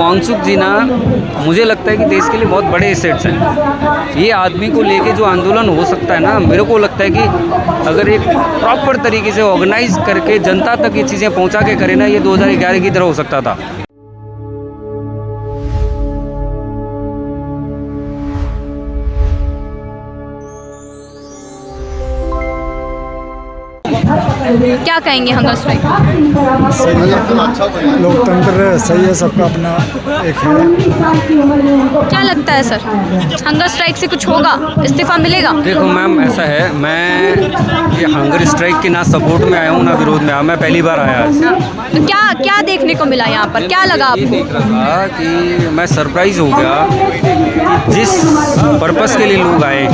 वांगचुक जी ना, मुझे लगता है कि देश के लिए बहुत बड़े एसेट्स हैं। ये आदमी को लेके जो आंदोलन हो सकता है ना, मेरे को लगता है कि अगर एक प्रॉपर तरीके से ऑर्गेनाइज करके जनता तक ये चीज़ें पहुंचा के करे ना, ये 2011 की तरह हो सकता था। क्या कहेंगे हंगर स्ट्राइक? लोकतंत्र सही है, सबका अपना एक है। क्या लगता है सर, हंगर स्ट्राइक से कुछ होगा, इस्तीफा मिलेगा? देखो मैम, ऐसा है, मैं ये हंगर स्ट्राइक के ना सपोर्ट में आया हूँ ना विरोध में आया, मैं पहली बार आया। तो क्या क्या देखने को मिला यहाँ पर, क्या लगा ये आपको? देख रहा कि मैं सरप्राइज हो गया कि जिस पर्पस के लिए लोग आए,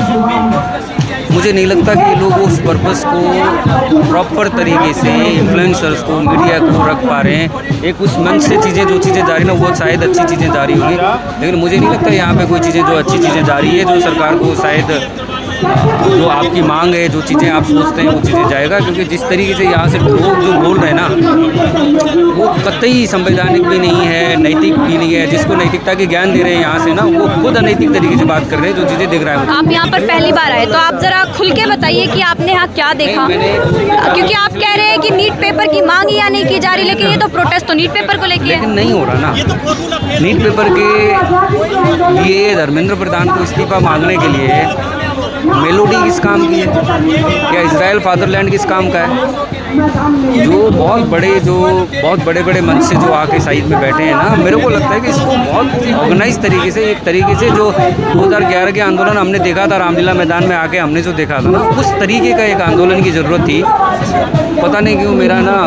मुझे नहीं लगता कि लोग उस पर्पस को प्रॉपर तरीके से इन्फ्लुएंसर्स को, मीडिया को रख पा रहे हैं। एक उस मंच से चीज़ें, जो चीज़ें जा रही ना, वो शायद अच्छी चीज़ें जा रही होंगी, लेकिन मुझे नहीं लगता यहाँ पे कोई चीज़ें जो अच्छी चीज़ें जा रही है, जो सरकार को शायद जो आपकी मांग है, जो चीज़ें आप सोचते हैं वो चीज़ें जाएगा। क्योंकि जिस तरीके से यहाँ से लोग जो बोल रहे हैं ना, वो कतई संवैधानिक भी नहीं है, नैतिक भी नहीं है। जिसको नैतिकता के ज्ञान दे रहे हैं यहाँ से ना, वो खुद अनैतिक तरीके से बात कर रहे हैं, जो चीज़ें दिख रहा है। आप यहाँ पर पहली बार आए, तो आप जरा खुल के बताइए कि आपने यहाँ क्या देखा, क्योंकि आप कह रहे हैं कि नीट पेपर की मांग यहाँ नहीं की जा रही, लेकिन ये तो प्रोटेस्ट तो नीट पेपर को लेके है। लेकिन नहीं हो रहा ना। नीट पेपर के लिए धर्मेंद्र प्रधान को इस्तीफा मांगने के लिए मेलोडी किस काम की है, या इजराइल फादरलैंड किस काम का है? जो बहुत बड़े बड़े मंच से जो आके साइड में बैठे हैं ना, मेरे को लगता है कि इसको बहुत ऑर्गेनाइज तरीके से, एक तरीके से जो 2011 के आंदोलन हमने देखा था, रामलीला मैदान में आके हमने जो देखा था ना, उस तरीके का एक आंदोलन की ज़रूरत थी। पता नहीं क्यों मेरा ना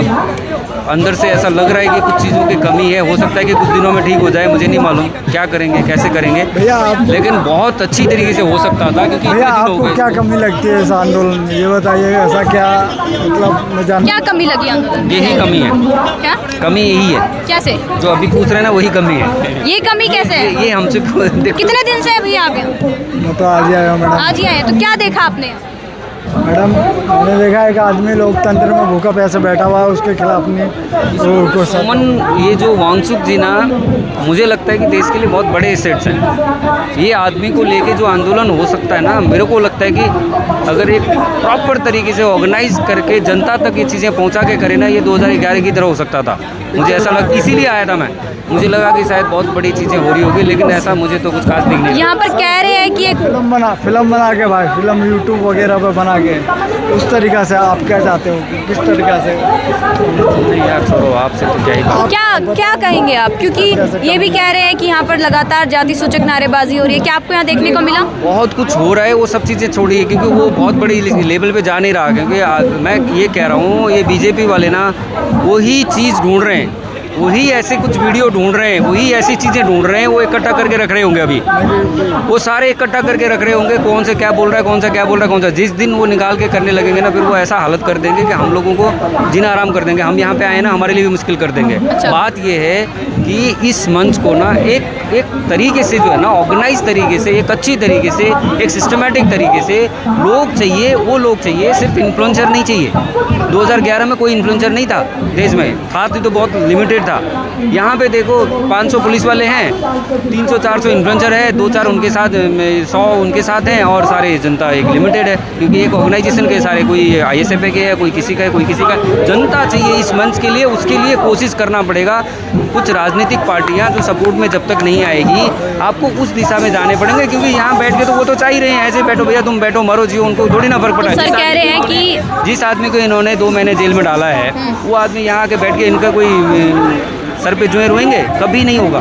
अंदर से ऐसा लग रहा है कि कुछ चीज़ों की कमी है। हो सकता है कि कुछ दिनों में ठीक हो जाए, मुझे नहीं मालूम क्या करेंगे, कैसे करेंगे भैया लेकिन बहुत अच्छी तरीके से हो सकता था। क्योंकि भैया आपको क्या कमी लगती है इस आंदोलन में, ये बताइए। ऐसा क्या मतलब मैं जान, क्या कमी लगी आंदोलन? यही कमी है, क्या कमी यही है कैसे? जो अभी पूछ रहे हैं ना, वही कमी है। ये कमी कैसे है? ये हमसे कितने दिन से अभी आप यहाँ? मैं तो आज ही आया हूँ मैडम। आज ही आए, तो क्या देखा आपने? मैडम मैंने देखा है कि आदमी लोकतंत्र में भूखा प्यासा बैठा हुआ है, उसके खिलाफ नहीं सुमन, ये जो वांगचुक जी ना, मुझे लगता है कि देश के लिए बहुत बड़े एसेट्स हैं। ये आदमी को लेके जो आंदोलन हो सकता है ना, मेरे को लगता है कि अगर एक प्रॉपर तरीके से ऑर्गेनाइज करके जनता तक ये चीज़ें पहुंचा के करे ना, ये 2011 की तरह हो सकता था। मुझे ऐसा लगा, इसीलिए आया था मैं। मुझे लगा कि शायद बहुत बड़ी चीज़ें हो रही होगी, लेकिन ऐसा मुझे तो कुछ खास दिख नहीं। यहाँ पर कह रहे हैं कि एक फिल्म बना के भाई, फिल्म यूट्यूब वगैरह पर बना के, उस तरीक़ा से आप क्या चाहते हो कि किस तरीक़ा से? नहीं यार छोड़ो, आपसे तो क्या ही। क्या कहेंगे आप, क्योंकि ये भी कह रहे हैं कि यहाँ पर लगातार जाति सूचक नारेबाजी हो रही है, क्या आपको यहाँ देखने को मिला? बहुत कुछ हो रहा है, वो सब चीज़ें छोड़िए, क्योंकि वो बहुत बड़ी लेवल पे जा नहीं रहा। क्योंकि मैं ये कह रहा हूँ, ये बीजेपी वाले ना वही चीज़ ढूंढ रहे हैं, वही ऐसे कुछ वीडियो ढूंढ रहे हैं, वही ऐसी चीज़ें ढूंढ रहे हैं, वो इकट्ठा करके रख रहे होंगे। अभी वो सारे इकट्ठा करके रख रहे होंगे, कौन से क्या बोल रहा है, कौन सा क्या बोल रहा है, कौन सा। जिस दिन वो निकाल के करने लगेंगे ना, फिर वो ऐसा हालत कर देंगे कि हम लोगों को जीना आराम कर देंगे। हम यहाँ पे आए ना, हमारे लिए भी मुश्किल कर देंगे। अच्छा। बात ये है कि इस मंच को ना एक तरीके से जो है ना, ऑर्गेनाइज तरीके से, एक अच्छी तरीके से, एक सिस्टमेटिक तरीके से लोग चाहिए, वो लोग चाहिए। सिर्फ इन्फ्लुएंसर नहीं चाहिए। 2011 में कोई इन्फ्लुएंसर नहीं था देश में, था तो बहुत लिमिटेड था। यहाँ पे देखो 500 पुलिस वाले हैं, 300-400 इन्फ्लुएंसर है, 2-4 उनके साथ, 100 उनके साथ हैं, और सारे जनता एक लिमिटेड है। क्योंकि एक ऑर्गेनाइजेशन के सारे, कोई ISF के है, कोई किसी का है, कोई किसी का। जनता चाहिए इस मंच के लिए, उसके लिए कोशिश करना पड़ेगा। कुछ राजनीतिक पार्टियाँ जो सपोर्ट में जब तक नहीं आएगी, आपको उस दिशा में जाने पड़ेंगे। क्योंकि यहाँ बैठ के तो वो तो चाह ही रहे हैं, ऐसे बैठो भैया, तुम बैठो मरो जियो, उनको थोड़ी ना फर्क पड़ा है। सर कह रहे हैं कि जिस आदमी को इन्होंने 2 महीने जेल में डाला है, वो आदमी यहाँ आके बैठ के इनका कोई सर पे जुए रोएंगे? कभी नहीं होगा।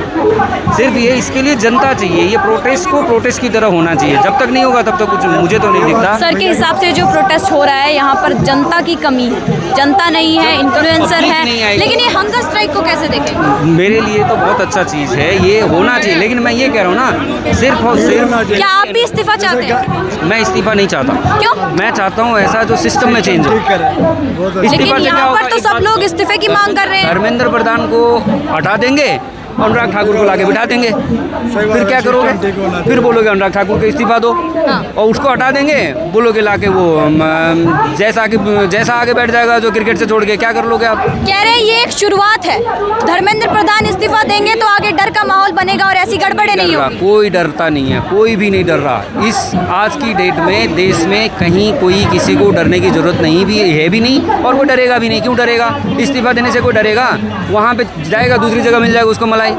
सिर्फ ये इसके लिए जनता चाहिए। ये प्रोटेस्ट को प्रोटेस्ट की तरह होना चाहिए। जब तक नहीं होगा तब तक कुछ मुझे तो नहीं दिखता। सर के हिसाब से जो प्रोटेस्ट हो रहा है यहाँ पर, जनता की कमी है, जनता नहीं है, इन्फ्लुएंसर है, लेकिन ये हंगर स्ट्राइक को कैसे देखें? मेरे लिए तो बहुत अच्छा चीज़ है, ये होना चाहिए। लेकिन मैं ये कह रहा हूँ ना, सिर्फ और सिर्फ, क्या आप भी इस्तीफा चाहते हैं? मैं इस्तीफा नहीं चाहता। क्यों? मैं चाहता हूँ ऐसा जो सिस्टम में चेंज हो। लेकिन इस्तीफा से क्या यहाँ होगा? पर तो सब लोग इस्तीफे की मांग कर रहे हैं। धर्मेंद्र प्रधान को हटा देंगे, अनुराग ठाकुर को लाके बिठा देंगे। फिर क्या करोगे? फिर बोलोगे अनुराग ठाकुर को इस्तीफा दो, और उसको हटा देंगे, बोलोगे लाके वो जैसा आगे बैठ जाएगा जो क्रिकेट से छोड़ के, क्या कर लोगे आप? कह रहे हैं ये एक शुरुआत है, धर्मेंद्र प्रधान इस्तीफा देंगे तो आगे डर का माहौल बनेगा और ऐसी गड़बड़े नहीं होगी। कोई डरता नहीं है, कोई भी नहीं डर रहा। इस आज की डेट में देश में कहीं कोई किसी को डरने की जरूरत नहीं भी है भी नहीं, और वो डरेगा भी नहीं। क्यों डरेगा? इस्तीफा देने से कोई डरेगा? वहाँ पे जाएगा, दूसरी जगह मिल जाएगा उसको मलाई।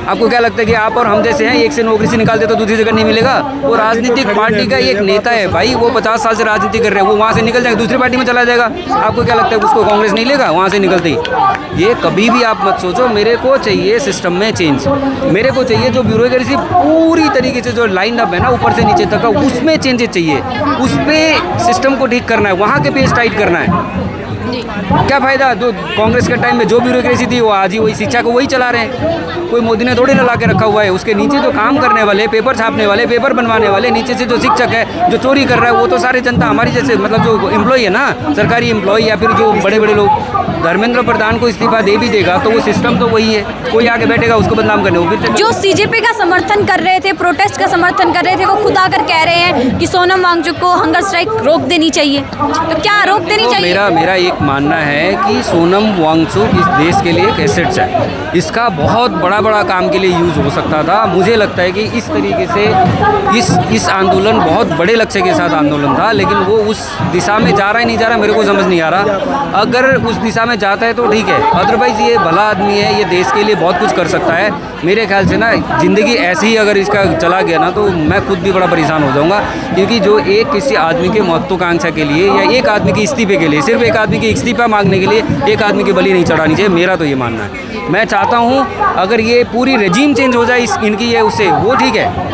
आपको क्या लगता है कि आप और हम जैसे हैं, एक से नौकरी से निकाल दे तो दूसरी जगह नहीं मिलेगा? वो राजनीतिक पार्टी का एक नेता है भाई, वो 50 साल से राजनीति कर रहे हैं, वो वहाँ से निकल जाएगा, दूसरी पार्टी में चला जाएगा। आपको क्या लगता है उसको कांग्रेस नहीं लेगा वहाँ से निकलते ही? ये कभी भी आप मत सोचो। मेरे को चाहिए सिस्टम में चेंज, मेरे को चाहिए जो ब्यूरोक्रेसी पूरी तरीके से जो लाइन अप है ना ऊपर से नीचे तक का, उसमें चेंजेस चाहिए, उस पर सिस्टम को ठीक करना है, वहाँ के पेज टाइट करना है। क्या फ़ायदा? जो कांग्रेस के टाइम में जो ब्यूरोक्रेसी थी वो आज ही वही शिक्षा को वही चला रहे हैं। कोई मोदी ने थोड़ी ना ला के रखा हुआ है। उसके नीचे जो काम करने वाले, पेपर छापने वाले, पेपर बनवाने वाले, नीचे से जो शिक्षक है जो चोरी कर रहा है, वो तो सारी जनता हमारी जैसे, मतलब जो एम्प्लॉय है ना, सरकारी एम्प्लॉय या फिर जो बड़े बड़े लोग। धर्मेंद्र प्रधान को इस्तीफा दे भी देगा तो वो सिस्टम तो वही है, कोई आगे बैठेगा उसको बदनाम करने। वो फिर जो सीजेपी का समर्थन कर रहे थे, प्रोटेस्ट का समर्थन कर रहे थे, वो खुद आकर कह रहे हैं कि सोनम वांगचुक को हंगर स्ट्राइक रोक देनी चाहिए। तो क्या रोक देनी तो चाहिए? मेरा एक मानना है कि सोनम वांगचुक इस देश के लिए एक एसेट्स है, इसका बहुत बड़ा काम के लिए यूज़ हो सकता था। मुझे लगता है कि इस तरीके से इस आंदोलन बहुत बड़े लक्ष्य के साथ आंदोलन था, लेकिन वो उस दिशा में जा रहा है नहीं जा रहा, मेरे को समझ नहीं आ रहा। अगर उस दिशा में जाता है तो ठीक है, अदरवाइज़ ये भला आदमी है, ये देश के लिए बहुत कुछ कर सकता है। मेरे ख्याल से ना ज़िंदगी ऐसी ही अगर इसका चला गया ना, तो मैं खुद भी बड़ा परेशान हो जाऊँगा। क्योंकि जो एक किसी आदमी के महत्वाकांक्षा के लिए या एक आदमी के इस्तीफे के लिए, सिर्फ एक आदमी के इस्तीफा मांगने के लिए एक आदमी की बलि नहीं चढ़ानी चाहिए। मेरा तो ये मानना है। मैं चाहता हूँ अगर ये पूरी रेजीम चेंज हो जाए इनकी ये उससे, वो ठीक है,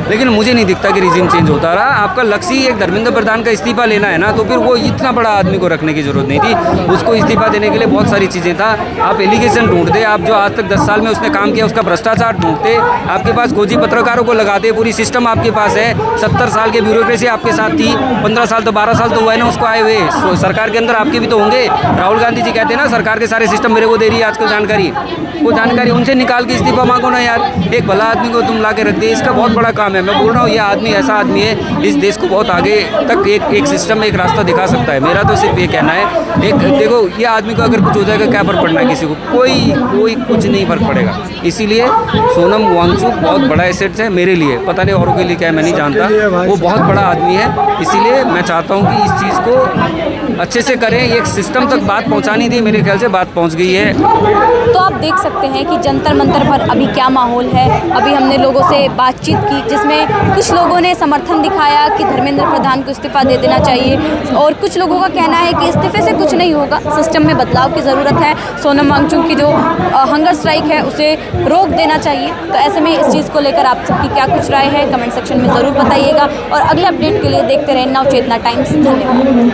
लेकिन मुझे नहीं दिखता कि रेजीम चेंज होता रहा। आपका लक्ष्य ही एक धर्मेंद्र प्रधान का इस्तीफा लेना है ना, तो फिर वो इतना बड़ा आदमी को रखने की जरूरत नहीं थी। उसको इस्तीफा देने के लिए बहुत सारी चीज़ें था। आप एलिगेशन ढूंढते, आप जो आज तक 10 साल में उसने काम किया उसका भ्रष्टाचार ढूंढते, आपके पास खोजी पत्रकारों को लगाते, पूरी सिस्टम आपके पास है। 70 साल के ब्यूरोक्रेसी आपके साथ थी, 15 साल तो 12 साल तो हुआ है ना उसको आए हुए। सरकार के अंदर आपके भी तो होंगे। राहुल गांधी जी कहते हैं ना सरकार के सारे सिस्टम मेरे को दे रही है आजकल जानकारी, वो जानकारी उनसे निकाल के इस्तीफा मांगो ना यार। एक भला आदमी को तुम ला के रख दे, इसका बहुत बड़ा काम है। मैं बोल रहा हूँ ये आदमी ऐसा आदमी है, इस देश को बहुत आगे तक एक सिस्टम में एक रास्ता दिखा सकता है। मेरा तो सिर्फ ये कहना है। एक देखो, ये आदमी को अगर कुछ हो जाएगा क्या फ़र्क पड़ना है किसी को? कोई कुछ नहीं फ़र्क पड़ेगा। इसीलिए सोनम वांगचुक बहुत बड़ा एसेट्स है मेरे लिए, पता नहीं औरों के लिए क्या है मैं नहीं जानता। वो बहुत बड़ा आदमी है, इसीलिए मैं चाहता हूँ कि इस चीज़ को अच्छे से करें। एक सिस्टम तक बात पहुँचानी थी, मेरे ख्याल से बात पहुँच गई है। तो आप देख सकते हैं कि जंतर मंतर पर अभी क्या माहौल है। अभी हमने लोगों से बातचीत की जिसमें कुछ लोगों ने समर्थन दिखाया कि धर्मेंद्र प्रधान को इस्तीफा दे देना चाहिए, और कुछ लोगों का कहना है कि इस्तीफे से कुछ नहीं होगा, सिस्टम में बदलाव की ज़रूरत है। सोनम वांगचुक की जो हंगर स्ट्राइक है उसे रोक देना चाहिए। तो ऐसे में इस चीज़ को लेकर आप सबकी क्या कुछ राय है कमेंट सेक्शन में ज़रूर बताइएगा, और अगले अपडेट के लिए देखते रहें नवचेतना टाइम्स। धन्यवाद।